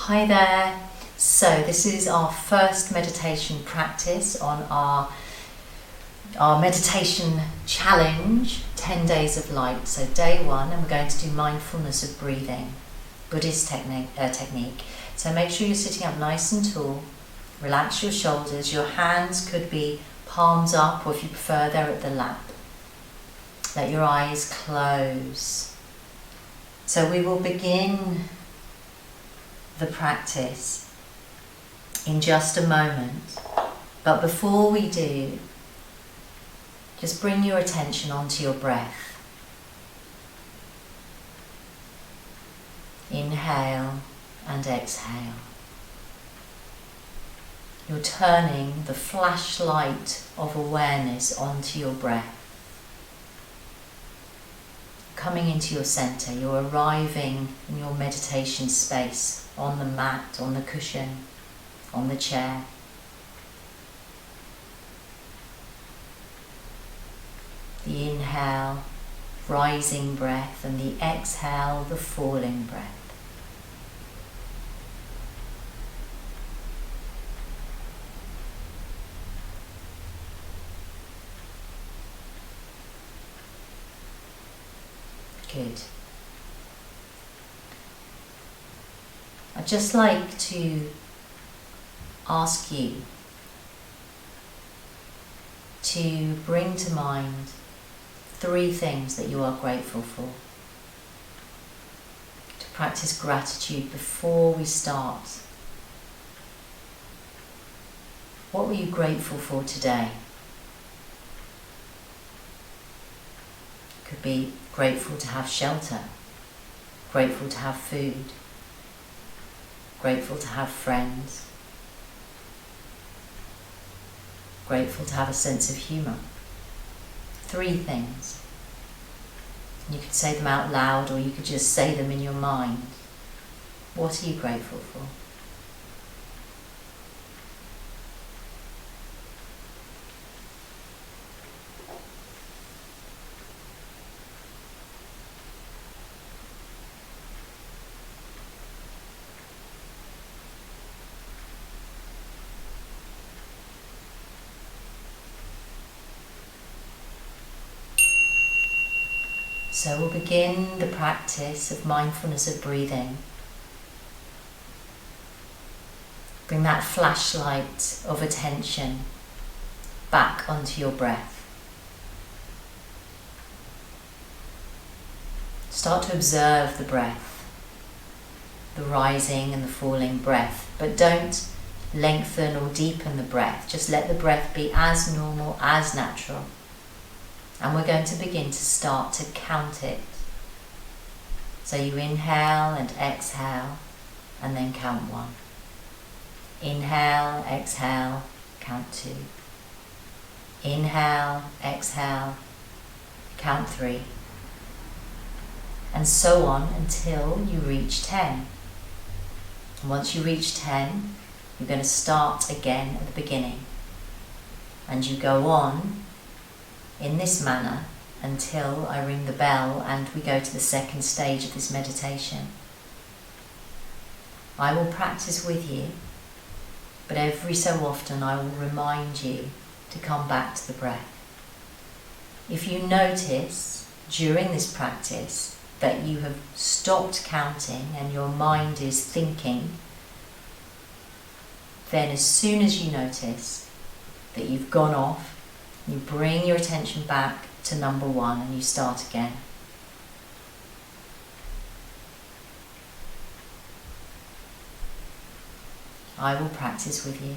Hi there. So this is our first meditation practice on our meditation challenge, 10 days of light. So day 1, and we're going to do mindfulness of breathing, Buddhist technique. So make sure you're sitting up nice and tall. Relax your shoulders. Your hands could be palms up, or if you prefer, they're at the lap. Let your eyes close. So we will begin the practice in just a moment, but before we do, just bring your attention onto your breath. Inhale and exhale. You're turning the flashlight of awareness onto your breath. Coming into your center, you're arriving in your meditation space, on the mat, on the cushion, on the chair. The inhale, rising breath, and the exhale, the falling breath. Good. I'd just like to ask you to bring to mind 3 things that you are grateful for. To practice gratitude before we start. What were you grateful for today? Could be grateful to have shelter, grateful to have food, grateful to have friends, grateful to have a sense of humour. 3 things. You could say them out loud, or you could just say them in your mind. What are you grateful for? So we'll begin the practice of mindfulness of breathing. Bring that flashlight of attention back onto your breath. Start to observe the breath, the rising and the falling breath, but don't lengthen or deepen the breath. Just let the breath be as normal, as natural. And we're going to begin to start to count it. So you inhale and exhale, and then count 1. Inhale, exhale, count 2. Inhale, exhale, count 3. And so on until you reach 10. And once you reach 10, you're going to start again at the beginning. And you go on in this manner until I ring the bell and we go to the second stage of this meditation. I will practice with you, but every so often I will remind you to come back to the breath. If you notice during this practice that you have stopped counting and your mind is thinking, then as soon as you notice that you've gone off, you bring your attention back to number 1 and you start again. I will practice with you.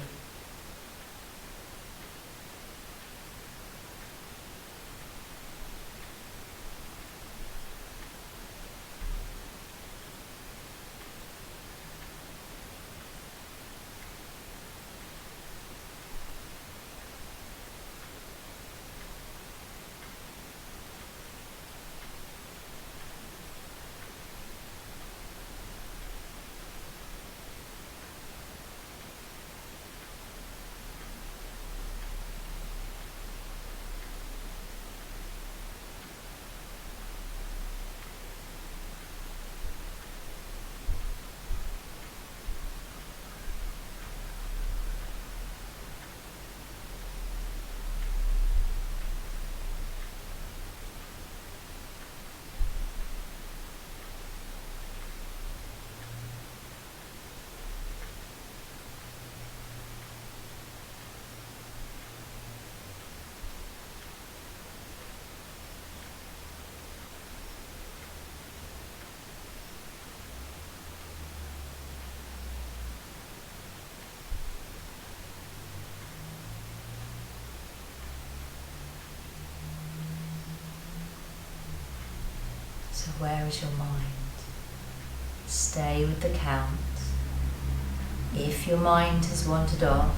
So where is your mind? Stay with the count. If your mind has wandered off,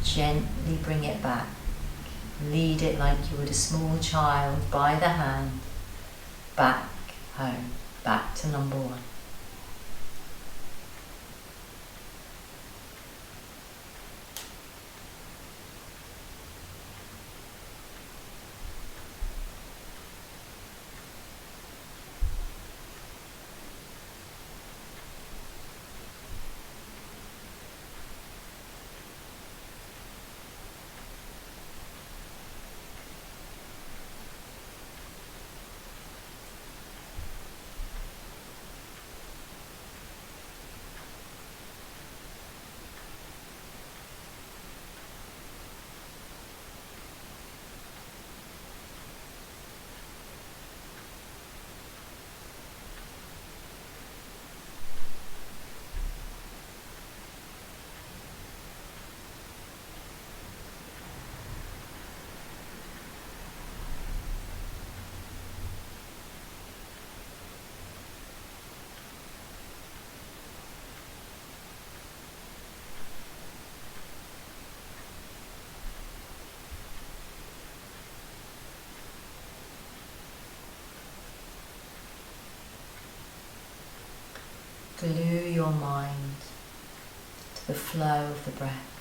gently bring it back. Lead it like you would a small child by the hand, back home, back to number one. Glue your mind to the flow of the breath.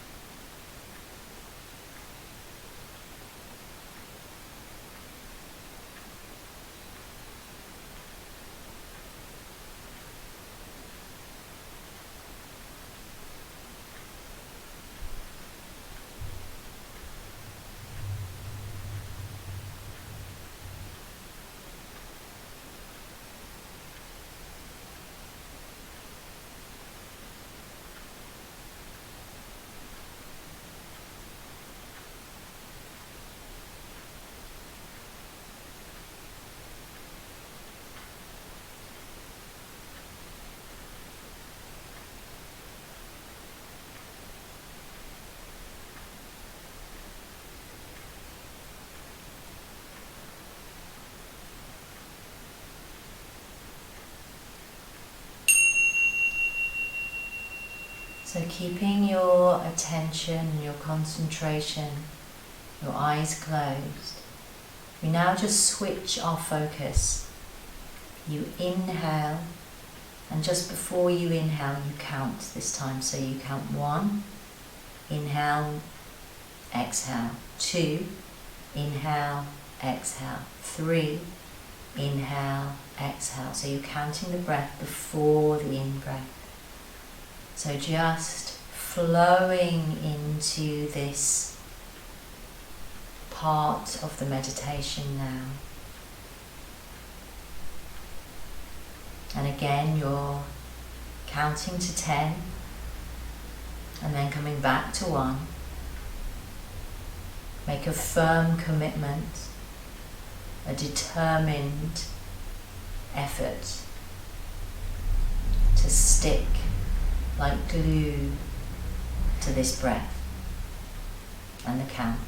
So keeping your attention and your concentration, your eyes closed, we now just switch our focus. You inhale, and just before you inhale, you count this time. So you count 1, inhale, exhale, 2, inhale, exhale, 3, inhale, exhale. So you're counting the breath before the in-breath. So just flowing into this part of the meditation now. And again, you're counting to 10 and then coming back to 1. Make a firm commitment, a determined effort to stick like glue to this breath and the count.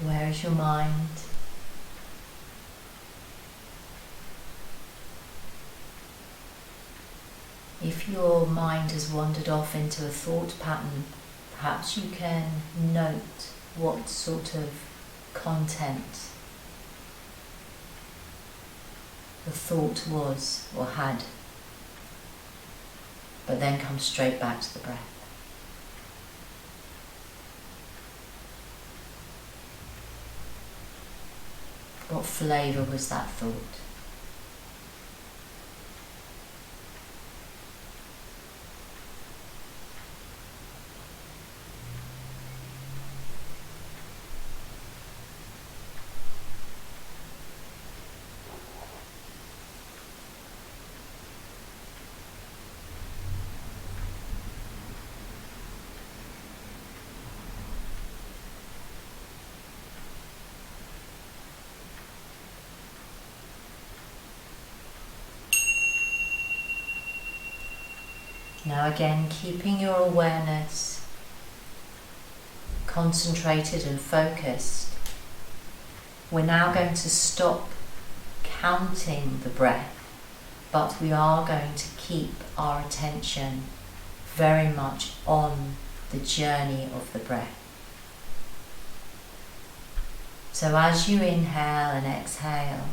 Where is your mind? If your mind has wandered off into a thought pattern, perhaps you can note what sort of content the thought was or had, but then come straight back to the breath. What flavour was that thought? Now again, keeping your awareness concentrated and focused, we're now going to stop counting the breath, but we are going to keep our attention very much on the journey of the breath. So as you inhale and exhale,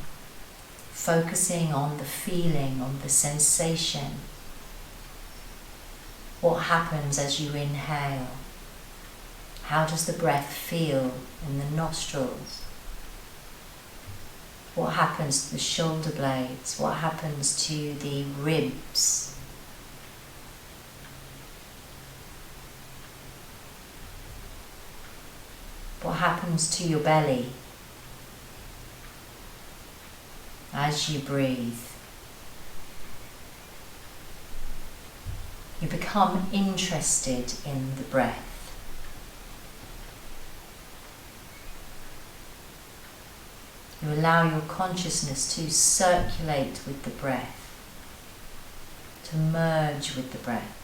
focusing on the feeling, on the sensation. What happens as you inhale? How does the breath feel in the nostrils? What happens to the shoulder blades? What happens to the ribs? What happens to your belly as you breathe? You become interested in the breath. You allow your consciousness to circulate with the breath, to merge with the breath.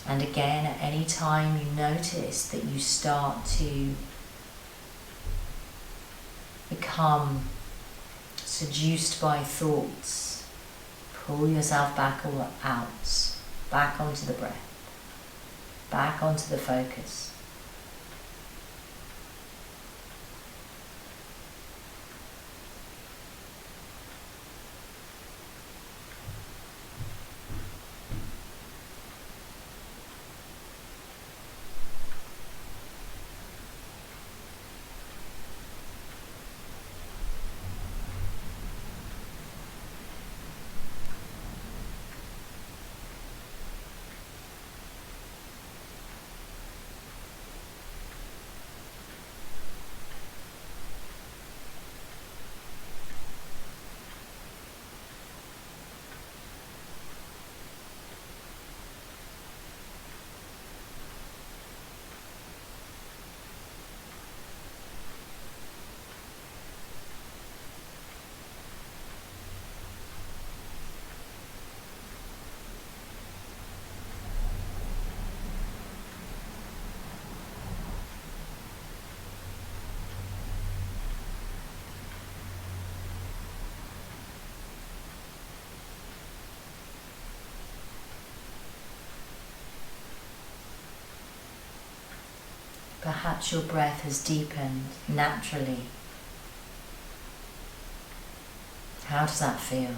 And again, at any time you notice that you start to become seduced by thoughts, pull yourself back or out, back onto the breath, back onto the focus. Perhaps your breath has deepened naturally. How does that feel?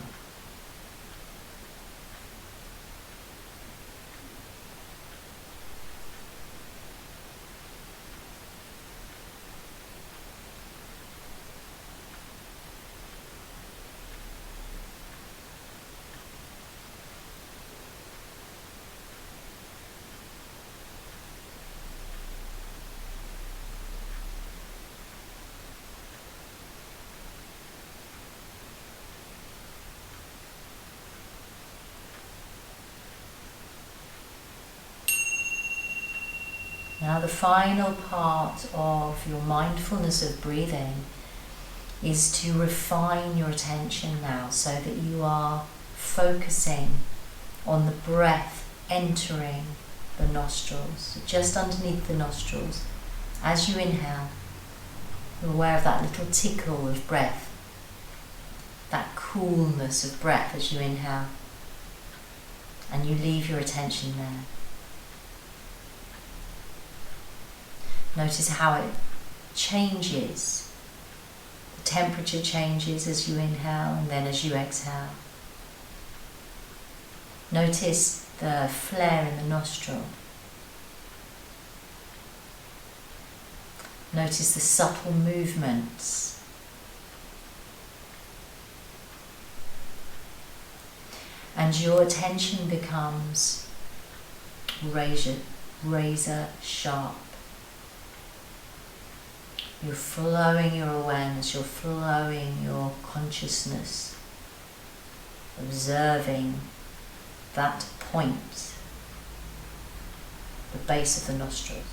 Now the final part of your mindfulness of breathing is to refine your attention now so that you are focusing on the breath entering the nostrils, just underneath the nostrils. As you inhale, you're aware of that little tickle of breath, that coolness of breath as you inhale, and you leave your attention there. Notice how it changes. The temperature changes as you inhale and then as you exhale. Notice the flare in the nostril. Notice the subtle movements. And your attention becomes razor sharp. You're flowing your awareness, you're flowing your consciousness, observing that point, the base of the nostrils.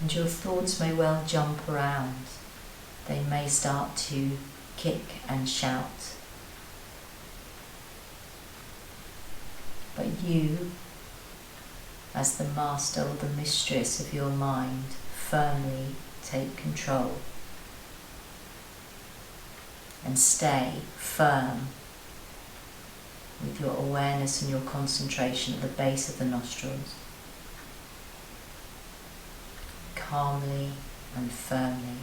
And your thoughts may well jump around. They may start to kick and shout. But you, as the master or the mistress of your mind, firmly take control and stay firm with your awareness and your concentration at the base of the nostrils. Calmly and firmly.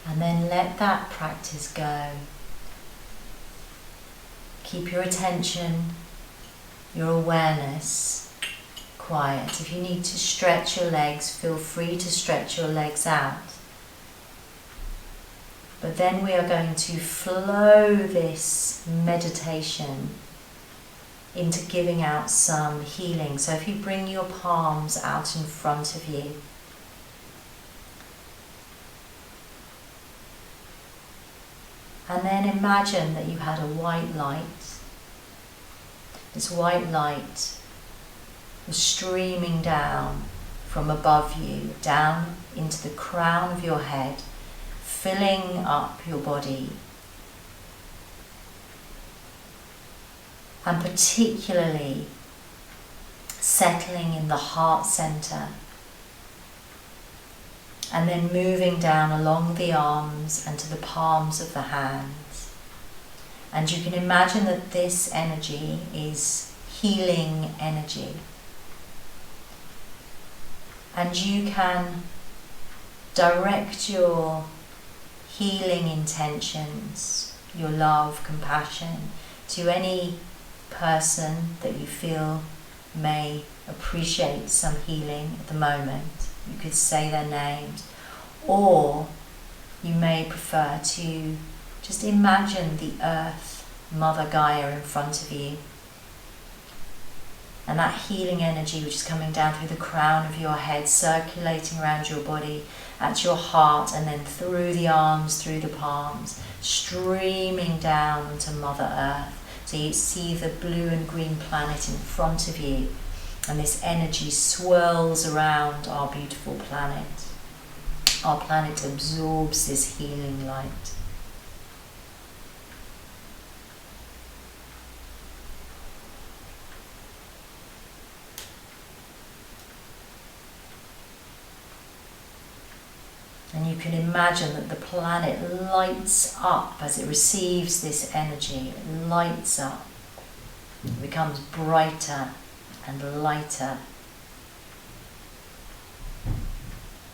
And then let that practice go. Keep your attention, your awareness quiet. If you need to stretch your legs, feel free to stretch your legs out. But then we are going to flow this meditation into giving out some healing. So if you bring your palms out in front of you, and then imagine that you had a white light. This white light was streaming down from above you, down into the crown of your head, filling up your body. And particularly settling in the heart center. And then moving down along the arms and to the palms of the hands. And you can imagine that this energy is healing energy. And you can direct your healing intentions, your love, compassion, to any person that you feel may appreciate some healing at the moment. You could say their names, or you may prefer to just imagine the earth, Mother Gaia, in front of you, and And that healing energy which is coming down through the crown of your head, circulating around your body, at your heart, and then through the arms, through the palms, streaming down to Mother Earth. So you see the blue and green planet in front of you, and this energy swirls around our beautiful planet. Our planet absorbs this healing light. And you can imagine that the planet lights up as it receives this energy. It lights up. It becomes brighter and lighter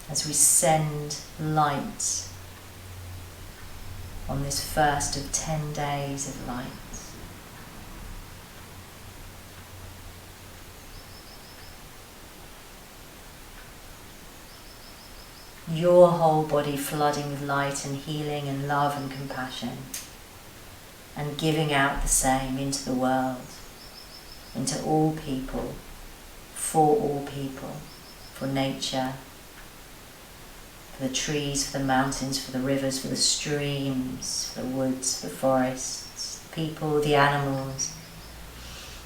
as we send light on this first of 10 days of light. Your whole body flooding with light and healing and love and compassion, and giving out the same into the world, into all people, for all people, for nature, for the trees, for the mountains, for the rivers, for the streams, for the woods, for the forests, the people, the animals,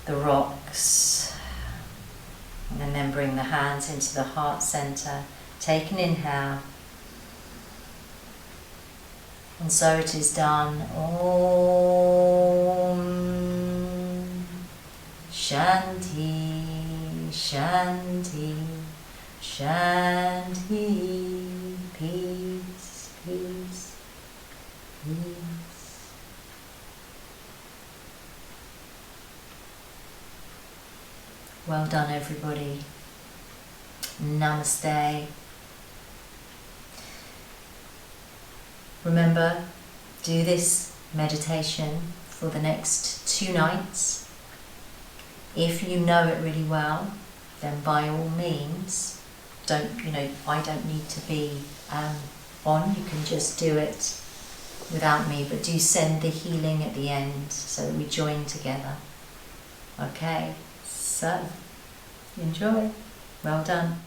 the rocks. And then bring the hands into the heart center. Take an inhale, and so it is done. Om Shanti, Shanti, Shanti. Peace, peace, peace. Well done, everybody. Namaste. Remember, do this meditation for the next 2 nights. If you know it really well, then by all means, I don't need to be on. You can just do it without me, but do send the healing at the end so that we join together. Okay, so enjoy. Well done.